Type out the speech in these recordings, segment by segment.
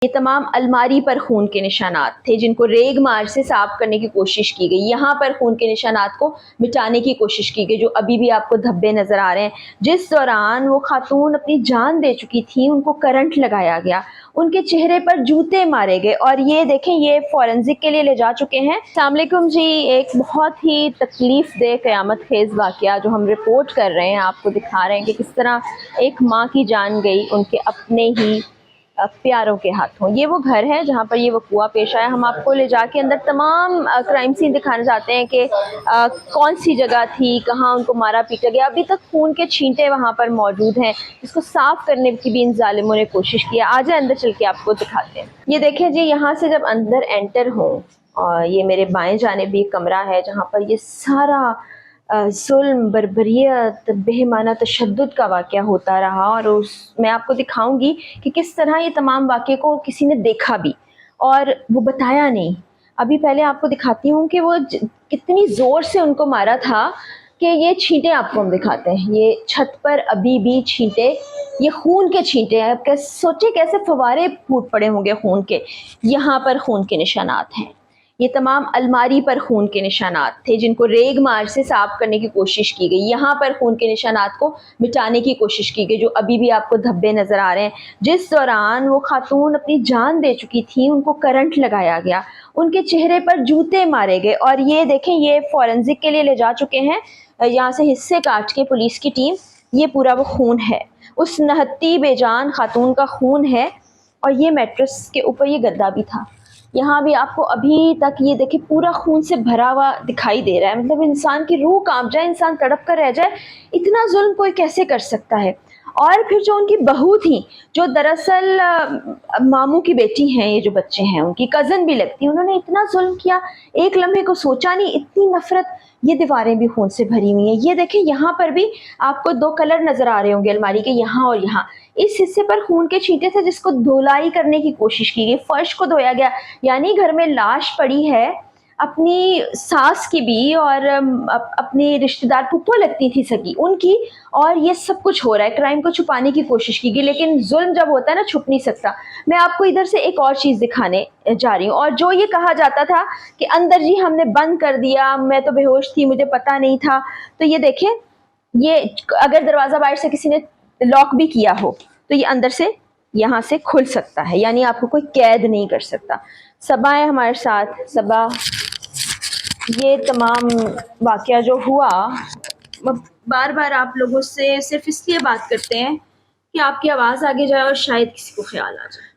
یہ تمام الماری پر خون کے نشانات تھے جن کو ریگ مار سے صاف کرنے کی کوشش کی گئی. یہاں پر خون کے نشانات کو مٹانے کی کوشش کی گئی جو ابھی بھی آپ کو دھبے نظر آ رہے ہیں. جس دوران وہ خاتون اپنی جان دے چکی تھی ان کو کرنٹ لگایا گیا, ان کے چہرے پر جوتے مارے گئے, اور یہ دیکھیں یہ فورنزک کے لیے لے جا چکے ہیں. السلام علیکم جی. ایک بہت ہی تکلیف دہ قیامت خیز واقعہ جو ہم رپورٹ کر رہے ہیں, آپ کو دکھا رہے ہیں کہ کس طرح ایک ماں کی جان گئی ان کے اپنے ہی پیاروں کے ہاتھوں. یہ وہ گھر ہے جہاں پر یہ وقوع پیش آیا. ہم آپ کو لے جا کے اندر تمام کرائم سین دکھانا چاہتے ہیں کہ کون سی جگہ تھی, کہاں ان کو مارا پیٹا گیا. ابھی تک خون کے چھینٹے وہاں پر موجود ہیں, اس کو صاف کرنے کی بھی ان ظالموں نے کوشش کی. آ جائیں اندر چل کے آپ کو دکھاتے ہیں. یہ دیکھیں جی, یہاں سے جب اندر انٹر ہوں, اور یہ میرے بائیں جانب بھی کمرہ ہے جہاں پر یہ سارا ظلم, بربریت, بہیمانہ تشدد کا واقعہ ہوتا رہا. اور میں آپ کو دکھاؤں گی کہ کس طرح یہ تمام واقعے کو کسی نے دیکھا بھی اور وہ بتایا نہیں. ابھی پہلے آپ کو دکھاتی ہوں کہ وہ کتنی زور سے ان کو مارا تھا کہ یہ چھینٹے آپ کو ہم دکھاتے ہیں. یہ چھت پر ابھی بھی چھینٹے, یہ خون کے چھینٹے ہیں. آپ سوچیں کیسے فوارے پھوٹ پڑے ہوں گے خون کے. یہاں پر خون کے نشانات ہیں. یہ تمام الماری پر خون کے نشانات تھے جن کو ریگ مار سے صاف کرنے کی کوشش کی گئی. یہاں پر خون کے نشانات کو مٹانے کی کوشش کی گئی جو ابھی بھی آپ کو دھبے نظر آ رہے ہیں. جس دوران وہ خاتون اپنی جان دے چکی تھی ان کو کرنٹ لگایا گیا, ان کے چہرے پر جوتے مارے گئے. اور یہ دیکھیں یہ فورنزک کے لیے لے جا چکے ہیں. یہاں سے حصے کاٹ کے پولیس کی ٹیم, یہ پورا وہ خون ہے, اس نہتی بے جان خاتون کا خون ہے. اور یہ میٹرس کے اوپر یہ گدا بھی تھا. یہاں بھی آپ کو ابھی تک یہ دیکھیں پورا خون سے بھرا ہوا دکھائی دے رہا ہے. مطلب انسان کی روح کانپ جائے, انسان تڑپ کر رہ جائے, اتنا ظلم کوئی کیسے کر سکتا ہے. اور پھر جو ان کی بہو تھی جو دراصل ماموں کی بیٹی ہیں, یہ جو بچے ہیں ان کی کزن بھی لگتی, انہوں نے اتنا ظلم کیا, ایک لمحے کو سوچا نہیں, اتنی نفرت. یہ دیواریں بھی خون سے بھری ہوئی ہیں. یہ دیکھیں یہاں پر بھی آپ کو دو کلر نظر آ رہے ہوں گے الماری کے, یہاں اور یہاں. اس حصے پر خون کے چھینٹے تھے جس کو دھلائی کرنے کی کوشش کی گئی, فرش کو دھویا گیا. یعنی گھر میں لاش پڑی ہے اپنی ساس کی بھی, اور اپنی رشتہ دار پھپھو لگتی تھی سکی ان کی, اور یہ سب کچھ ہو رہا ہے. کرائم کو چھپانے کی کوشش کی گئی, لیکن ظلم جب ہوتا ہے نا چھپ نہیں سکتا. میں آپ کو ادھر سے ایک اور چیز دکھانے جا رہی ہوں. اور جو یہ کہا جاتا تھا کہ اندر جی ہم نے بند کر دیا, میں تو بے ہوش تھی, مجھے پتا نہیں تھا, تو یہ دیکھیں یہ اگر دروازہ باہر سے کسی نے لاک بھی کیا ہو تو یہ اندر سے یہاں سے کھل سکتا ہے, یعنی آپ کو کوئی قید نہیں کر سکتا. صبا ہے ہمارے ساتھ. صبا, یہ تمام واقعہ جو ہوا, بار بار آپ لوگوں سے صرف اس لیے بات کرتے ہیں کہ آپ کی آواز آگے جائے اور شاید کسی کو خیال آ جائے.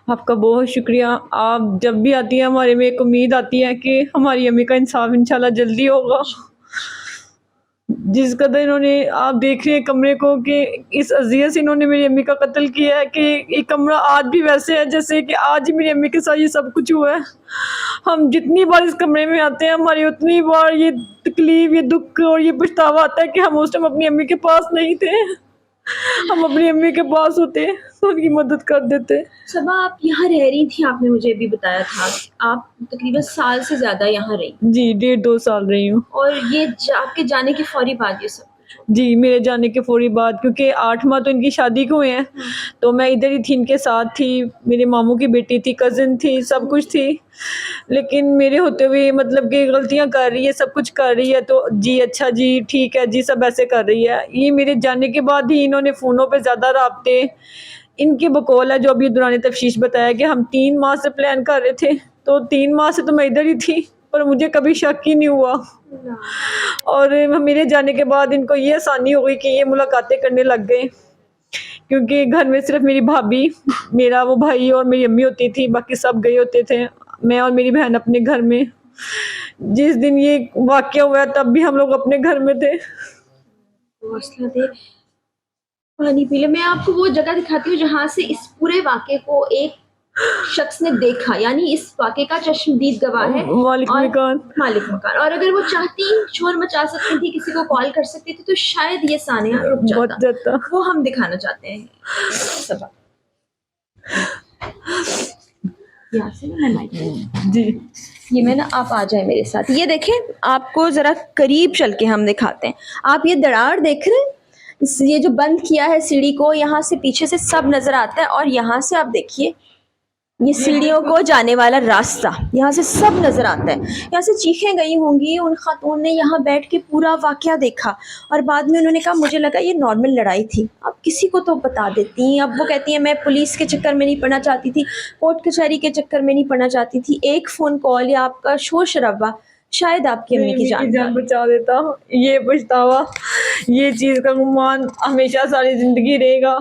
آپ کا بہت شکریہ. آپ جب بھی آتی ہیں ہمارے میں ایک امید آتی ہے کہ ہماری امی کا انصاف انشاءاللہ جلدی ہوگا. جس قدر انہوں نے, آپ دیکھ رہے ہیں کمرے کو کہ اس اذیت سے انہوں نے میری امی کا قتل کیا ہے کہ یہ کمرہ آج بھی ویسے ہے جیسے کہ آج ہی میری امی کے ساتھ یہ سب کچھ ہوا ہے. ہم جتنی بار اس کمرے میں آتے ہیں ہماری اتنی بار یہ تکلیف, یہ دکھ اور یہ پچھتاوا آتا ہے کہ ہم اس ٹائم اپنی امی کے پاس نہیں تھے, ہم اپنی امی کے پاس ہوتے تو ان کی مدد کر دیتے. صبا آپ یہاں رہ رہی تھی, آپ نے مجھے بھی بتایا تھا آپ تقریباً سال سے زیادہ یہاں رہی. جی 1.5-2 سال رہی ہوں. اور یہ آپ کے جانے کے فوری بعد یہ سب کچھ ہوا؟ جی میرے جانے کے فوری بعد, کیونکہ 8 ماہ تو ان کی شادی کو ہوئے ہیں, تو میں ادھر ہی تھی ان کے ساتھ تھی. میرے ماموں کی بیٹی تھی, کزن تھی, سب کچھ تھی. لیکن میرے ہوتے ہوئے مطلب کہ غلطیاں کر رہی ہے, سب کچھ کر رہی ہے, تو جی اچھا جی ٹھیک ہے جی سب ایسے کر رہی ہے. یہ میرے جانے کے بعد ہی انہوں نے فونوں پہ زیادہ رابطے, ان کی بقول ہے جو ابھی دوران تفتیش بتایا کہ ہم 3 ماہ سے پلان کر رہے تھے, تو 3 ماہ سے تو میں ادھر ہی تھی, پر مجھے کبھی شک ہی نہیں ہوا. اور میرے جانے کے بعد ان کو یہ آسانی ہو گئی کہ یہ ملاقاتیں کرنے لگ گئے, کیونکہ گھر میں صرف میری بھابھی, میرا وہ بھائی اور میری امی ہوتی تھی, باقی سب گئے ہوتے تھے, میں اور میری بہن اپنے گھر میں. جس دن یہ واقعہ ہوا تب بھی ہم لوگ اپنے گھر میں تھے. حوصلہ دے, پانی پی لے. میں آپ کو وہ جگہ دکھاتی ہوں جہاں سے اس پورے واقعے کو ایک شخص نے دیکھا, یعنی اس واقعے کا چشمدید گواہ ہے مالک مکان. مالک مکان. اور اگر وہ چاہتی شور مچا سکتی تھی, کسی کو کال کر سکتی تھی, تو شاید یہ سانحہ رک جاتا. وہ ہم دکھانا چاہتے ہیں. صبا یہاں سے جی یہ میں نا, آپ آ جائیں میرے ساتھ. یہ دیکھیں آپ کو ذرا قریب چل کے ہم دکھاتے ہیں. آپ یہ دراڑ دیکھ رہے ہیں, یہ جو بند کیا ہے سیڑھی کو, یہاں سے پیچھے سے سب نظر آتا ہے. اور یہاں سے آپ دیکھیے یہ سیڑھیوں کو جانے والا راستہ یہاں سے سب نظر آتا ہے. یہاں سے چیخیں گئی ہوں گی. ان خاتون نے یہاں بیٹھ کے پورا واقعہ دیکھا اور بعد میں انہوں نے کہا مجھے لگا یہ نارمل لڑائی تھی. اب کسی کو تو بتا دیتی ہیں. اب وہ کہتی ہیں میں پولیس کے چکر میں نہیں پڑنا چاہتی تھی, کورٹ کچہری کے چکر میں نہیں پڑنا چاہتی تھی. ایک فون کال یا آپ کا شور شرابہ شاید آپ کی امی کی جان بچا دیتا. یہ پچھتاوا, یہ چیز کا گمان ہمیشہ ساری زندگی رہے گا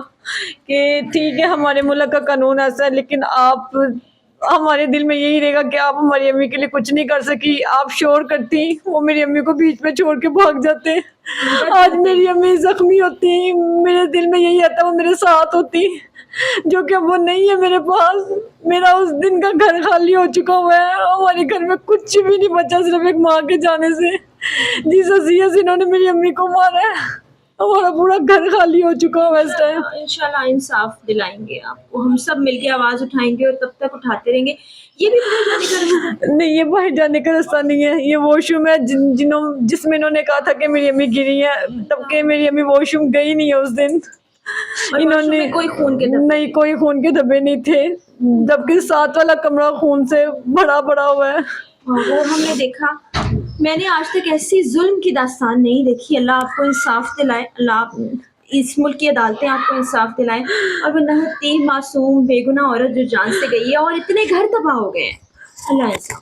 کہ ٹھیک ہے ہمارے ملک کا قانون ایسا ہے, لیکن آپ ہمارے دل میں یہی رہے گا کہ آپ ہماری امی کے لیے کچھ نہیں کر سکی. آپ شور کرتی, وہ میری امی کو بیچ میں چھوڑ کے بھاگ جاتے. آج میری امی زخمی ہوتی, میرے دل میں یہی آتا وہ میرے ساتھ ہوتی, جو کہ اب وہ نہیں ہے میرے پاس. میرا اس دن کا گھر خالی ہو چکا ہوا ہے. ہمارے گھر میں کچھ بھی نہیں بچا صرف ایک ماں کے جانے سے, جس عزیز انہوں نے میری امی کو مارا ہے. ہمارا پورا گھر خالی ہو چکا ہوا اس ٹائم. انشاءاللہ انصاف دلائیں گے آپ کو. ہم سب مل کے آواز اٹھائیں گے اور تب تک اٹھاتے رہیں گے. یہ بھی باہر جانے کا رستہ نہیں, یہ باہر جانے کا راستہ نہیں ہے. یہ واش روم ہے جس میں انہوں نے کہا تھا کہ میری امی گری ہے, تب کہ میری امی واش روم گئی نہیں ہے اس دن. انہوں نے کوئی خون کے دھبے نہیں, کوئی خون کے دھبے نہیں تھے, جبکہ ساتھ والا کمرہ خون سے بھرا پڑا ہوا ہے. وہ ہم نے دیکھا. میں نے آج تک ایسی ظلم کی داستان نہیں دیکھی. اللہ آپ کو انصاف دلائے. اللہ اس ملک کی عدالتیں آپ کو انصاف دلائیں. اور وہ نہتی معصوم بے گناہ عورت جو جان سے گئی ہے اور اتنے گھر تباہ ہو گئے ہیں, اللہ انصاف